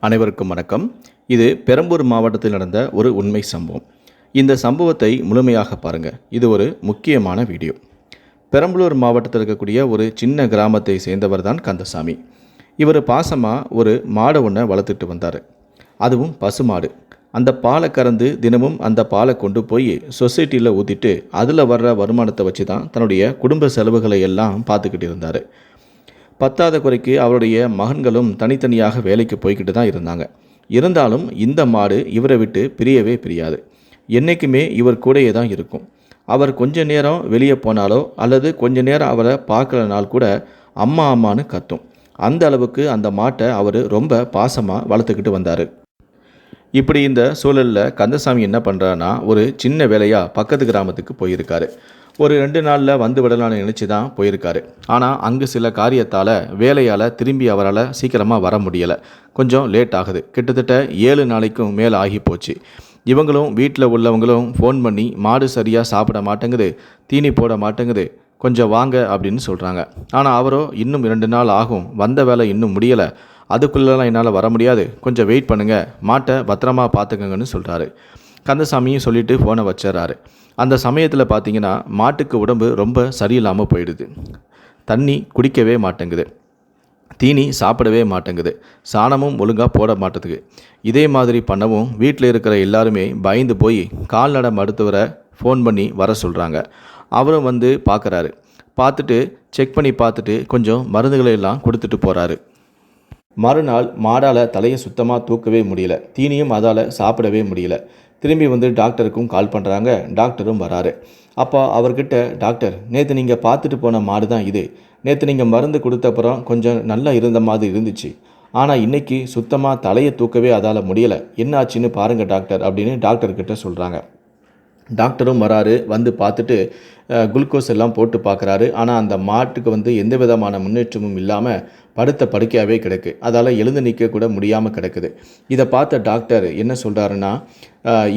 அனைவருக்கும் வணக்கம். இது பெரம்பூர் மாவட்டத்தில் நடந்த ஒரு உண்மை சம்பவம். இந்த சம்பவத்தை முழுமையாக பாருங்கள். இது ஒரு முக்கியமான வீடியோ. பெரம்பலூர் மாவட்டத்தில் இருக்கக்கூடிய ஒரு சின்ன கிராமத்தை சேர்ந்தவர் தான் கந்தசாமி. இவர் பாசமாக ஒரு மாடை ஒன்றை வளர்த்துட்டு வந்தார். அதுவும் பசுமாடு. அந்த பாலை கறந்து தினமும் அந்த பாலை கொண்டு போய் சொசைட்டியில் ஊற்றிட்டு அதில் வர்ற வருமானத்தை வச்சு தான் தன்னுடைய குடும்ப செலவுகளை எல்லாம் பார்த்துக்கிட்டு இருந்தார். பத்தாத குறைக்கு அவருடைய மகன்களும் தனித்தனியாக வேலைக்கு போய்கிட்டு தான் இருந்தாங்க. இருந்தாலும் இந்த மாடு இவரை விட்டு பிரியவே பிரியாது. என்றைக்குமே இவர் கூடயே தான் இருக்கும். அவர் கொஞ்ச நேரம் வெளியே போனாலோ அல்லது கொஞ்ச நேரம் அவரை பார்க்கலனால் கூட அம்மா அம்மானு கத்தும். அந்த அளவுக்கு அந்த மாட்டை அவர் ரொம்ப பாசமாக வளர்த்துக்கிட்டு வந்தார். இப்படி இந்த சூழலில் கந்தசாமி என்ன பண்ணுறாருன்னா, ஒரு சின்ன வேலையாக பக்கத்து கிராமத்துக்கு போயிருக்காரு. ஒரு 2 நாளில் வந்து விடலான்னு நினச்சி தான் போயிருக்காரு. ஆனால் அங்கே சில காரியத்தால் வேலையால் திரும்பி அவரால் சீக்கிரமாக வர முடியலை. கொஞ்சம் லேட் ஆகுது. கிட்டத்தட்ட 7 நாளைக்கும் மேலே ஆகி போச்சு. இவங்களும் வீட்டில் உள்ளவங்களும் ஃபோன் பண்ணி மாடு சரியாக சாப்பிட மாட்டேங்குது, தீனி போட மாட்டேங்குது, கொஞ்சம் வாங்க அப்படின்னு சொல்கிறாங்க. ஆனால் அவரோ இன்னும் 2 நாள் ஆகும், வந்த வேலை இன்னும் முடியலை, அதுக்குள்ளெல்லாம் என்னால் வர முடியாது, கொஞ்சம் வெயிட் பண்ணுங்கள், மாட்டை பத்திரமா பார்த்துக்கங்கன்னு சொல்கிறாரு. கந்தசாமியும் சொல்லிவிட்டு ஃபோனை வச்சிடறாரு. அந்த சமயத்தில் பார்த்தீங்கன்னா மாட்டுக்கு உடம்பு ரொம்ப சரியில்லாமல் போயிடுது. தண்ணி குடிக்கவே மாட்டேங்குது, தீனி சாப்பிடவே மாட்டேங்குது, சாணமும் ஒழுங்காக போட மாட்டேங்குது. இதே மாதிரி பண்ணவும் வீட்டில் இருக்கிற எல்லாருமே பயந்து போய் கால்நடை மருத்துவரை ஃபோன் பண்ணி வர சொல்கிறாங்க. அவரும் வந்து பார்க்குறாரு. பார்த்துட்டு செக் பண்ணி பார்த்துட்டு கொஞ்சம் மருந்துகளை எல்லாம் கொடுத்துட்டு போகிறாரு. மறுநாள் மாடால் தலையை சுத்தமாக தூக்கவே முடியல, தீனியும் அதால் சாப்பிடவே முடியல. திரும்பி வந்து டாக்டருக்கும் கால் பண்ணுறாங்க. டாக்டரும் வராரு. அப்போ அவர்கிட்ட, டாக்டர், நேற்று நீங்கள் பார்த்துட்டு போன மாடு தான் இது. நேற்று நீங்கள் மருந்து கொடுத்தப்புறம் கொஞ்சம் நல்லா இருந்த மாதிரி இருந்துச்சு. ஆனால் இன்றைக்கி சுத்தமாக தலையை தூக்கவே அதால் முடியலை. என்ன ஆச்சுன்னு பாருங்கள் டாக்டர் அப்படின்னு டாக்டர்கிட்ட சொல்கிறாங்க. டாக்டரும் வராரு. வந்து பார்த்துட்டு குளுக்கோஸ் எல்லாம் போட்டு பார்க்குறாரு. ஆனால் அந்த மாட்டுக்கு வந்து எந்த விதமான முன்னேற்றமும் இல்லாமல் படுத்த படுக்கையாகவே கிடக்கு. அதால் எழுந்து நிற்க கூட முடியாமல் கிடக்குது. இதை பார்த்த டாக்டர் என்ன சொல்கிறாருன்னா,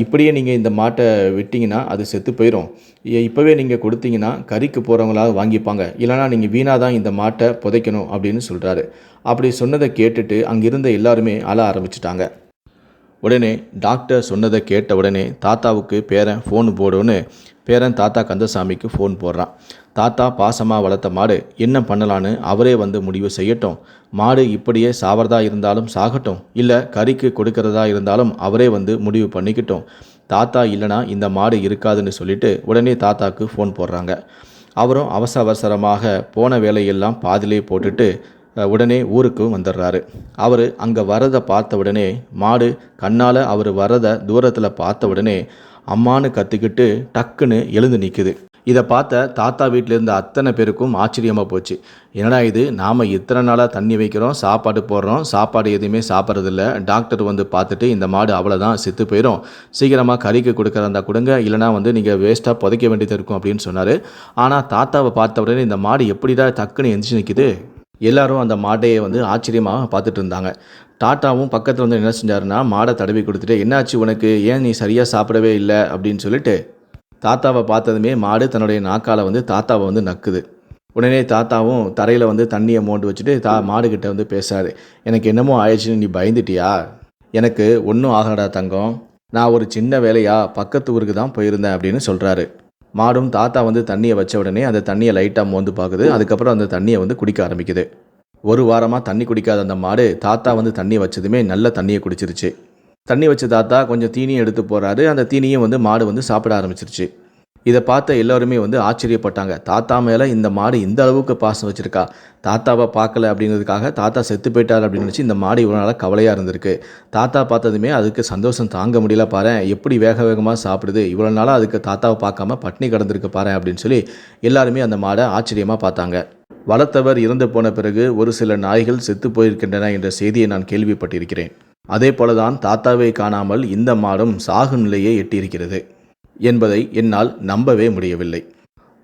இப்படியே நீங்கள் இந்த மாட்டை விட்டிங்கன்னா அது செத்து போயிடும். இப்போவே நீங்கள் கொடுத்தீங்கன்னா கறிக்கு போகிறவங்களாவது வாங்கிப்பாங்க, இல்லைனா நீங்கள் வீணாக தான் இந்த மாட்டை புதைக்கணும் அப்படின்னு சொல்கிறாரு. அப்படி சொன்னதை கேட்டுட்டு அங்கிருந்த எல்லாருமே அழ ஆரம்பிச்சிட்டாங்க. உடனே டாக்டர் சொன்னதை கேட்ட உடனே தாத்தாவுக்கு பேரன் ஃபோன் போடுன்னு பேரன் தாத்தா கந்தசாமிக்கு ஃபோன் போடுறான். தாத்தா பாசமாக வளர்த்த மாடு என்ன பண்ணலான்னு அவரே வந்து முடிவு செய்யட்டும். மாடு இப்படியே சாவறதா இருந்தாலும் சாகட்டும், இல்லை கறிக்கு கொடுக்கறதா இருந்தாலும் அவரே வந்து முடிவு பண்ணிக்கிட்டோம். தாத்தா இல்லைனா இந்த மாடு இருக்காதுன்னு சொல்லிட்டு உடனே தாத்தாவுக்கு ஃபோன் போடுறாங்க. அவரும் அவசரமாக போன வேலையெல்லாம் பாதிலே போட்டுட்டு உடனே ஊருக்கு வந்துடுறாரு. அவர் அங்கே வரதை பார்த்த உடனே மாடு கண்ணால் அவர் வரதை தூரத்தில் பார்த்த உடனே அம்மானு கற்றுக்கிட்டு டக்குன்னு எழுந்து நிற்குது. இதை பார்த்த தாத்தா வீட்டில் இருந்த அத்தனை பேருக்கும் ஆச்சரியமாக போச்சு. என்னடா இது, நாம் இத்தனை நாளாக தண்ணி வைக்கிறோம், சாப்பாடு போடுறோம், சாப்பாடு எதுவுமே சாப்பிட்றதில்ல. டாக்டர் வந்து பார்த்துட்டு இந்த மாடு அவ்வளோதான் செத்து போயிடும், சீக்கிரமாக கறிக்கு கொடுக்குறதா கொடுங்க, இல்லைனா வந்து நீங்கள் வேஸ்ட்டாக புதைக்க வேண்டியது இருக்கும் அப்படின்னு சொன்னார். ஆனால் தாத்தாவை பார்த்த உடனே இந்த மாடு எப்படிடா டக்குன்னு எந்திரிச்சு நிற்குது. எல்லாரும் அந்த மாட்டையை வந்து ஆச்சரியமாக பார்த்துட்டு இருந்தாங்க. டாட்டாவும் பக்கத்தில் வந்து என்ன செஞ்சாருன்னா, மாடை தடவி கொடுத்துட்டு, என்னாச்சு உனக்கு, ஏன் நீ சரியாக சாப்பிடவே இல்லை அப்படின்னு சொல்லிட்டு தாத்தாவை பார்த்ததுமே மாடு தன்னுடைய நாக்கால் வந்து தாத்தாவை வந்து நக்குது. உடனே தாத்தாவும் தரையில் வந்து தண்ணியை மோண்டு வச்சுட்டு மாடுகிட்ட வந்து பேசுகிறாரு. எனக்கு என்னமோ ஆயிடுச்சுன்னு நீ பயந்துட்டியா? எனக்கு ஒன்றும் ஆகலடா தங்கம், நான் ஒரு சின்ன வேலையாக பக்கத்து ஊருக்கு தான் போயிருந்தேன் அப்படின்னு சொல்கிறாரு. மாடும் தாத்தா வந்து தண்ணியை வச்ச உடனே அந்த தண்ணியை லைட்டாக மோந்து பார்க்குது. அதுக்கப்புறம் அந்த தண்ணியை வந்து குடிக்க ஆரம்பிக்குது. ஒரு வாரமாக தண்ணி குடிக்காத அந்த மாடு தாத்தா வந்து தண்ணி வச்சதுமே நல்ல தண்ணியை குடிச்சிருச்சு. தண்ணி வச்ச தாத்தா கொஞ்சம் தீனியும் எடுத்து போகிறாரு. அந்த தீனியும் வந்து மாடு வந்து சாப்பிட ஆரம்பிச்சிருச்சு. இதை பார்த்த எல்லோருமே வந்து ஆச்சரியப்பட்டாங்க. தாத்தா மேலே இந்த மாடு இந்த அளவுக்கு பாசம் வச்சுருக்கா. தாத்தாவை பார்க்கல அப்படிங்கிறதுக்காக தாத்தா செத்து போயிட்டார் அப்படின்னு நினச்சி இந்த மாடு இவ்வளோ நாளாக கவலையாக இருந்திருக்கு. தாத்தா பார்த்ததுமே அதுக்கு சந்தோஷம் தாங்க முடியல, பாரு எப்படி வேகமாக சாப்பிடுது, இவ்வளோ நாளாக அதுக்கு தாத்தாவை பார்க்காம பட்னி கிடந்திருக்கு பாரு அப்படின்னு சொல்லி எல்லாருமே அந்த மாடை ஆச்சரியமாக பார்த்தாங்க. வளர்த்தவர் இறந்து போன பிறகு ஒரு சில நாய்கள் செத்து போயிருக்கின்றன என்ற செய்தியை நான் கேள்விப்பட்டிருக்கிறேன். அதே போலதான் தாத்தாவை காணாமல் இந்த மாடும் சாகும் நிலையை எட்டியிருக்கிறது என்பதை என்னால் நம்பவே முடியவில்லை.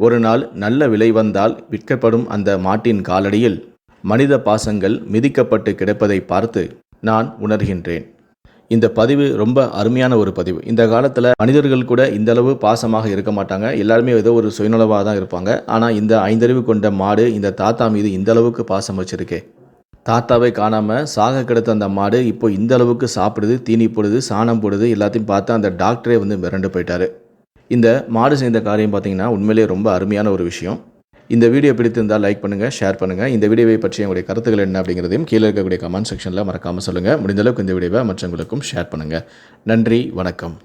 ஒரு நாள் நல்ல விலை வந்தால் விற்கப்படும் அந்த மாட்டின் காலடியில் மனித பாசங்கள் மிதிக்கப்பட்டு கிடப்பதை பார்த்து நான் உணர்கின்றேன். இந்த பதிவு ரொம்ப அருமையான ஒரு பதிவு. இந்த காலத்தில் மனிதர்கள் கூட இந்தளவு பாசமாக இருக்க மாட்டாங்க. எல்லாருமே ஏதோ ஒரு சுயநலவாக தான் இருப்பாங்க. ஆனால் இந்த 5 அறிவு கொண்ட மாடு இந்த தாத்தா மீது இந்த அளவுக்கு பாசம் வச்சிருக்கே. தாத்தாவை காணாமல் சாக கிடத்த அந்த மாடு இப்போ இந்த அளவுக்கு சாப்பிடுது, தீனி போடுது, சாணம் போடுது, எல்லாத்தையும் பார்த்து அந்த டாக்டரே மிரண்டு போயிட்டார். இந்த மாடு செய்த காரியம் பார்த்தீங்கன்னா உண்மையிலேயே ரொம்ப அருமையான ஒரு விஷயம். இந்த வீடியோ பிடித்திருந்தால் லைக் பண்ணுங்கள், ஷேர் பண்ணுங்கள். இந்த வீடியோவை பற்றி உங்களுடைய கருத்துக்கள் என்ன அப்படிங்கிறதையும் கீழே இருக்கக்கூடிய கமெண்ட் செக்ஷனில் மறக்காமல் சொல்லுங்கள். முடிந்தளவுக்கு இந்த வீடியோவை மற்றவங்களுக்கும் ஷேர் பண்ணுங்கள். நன்றி, வணக்கம்.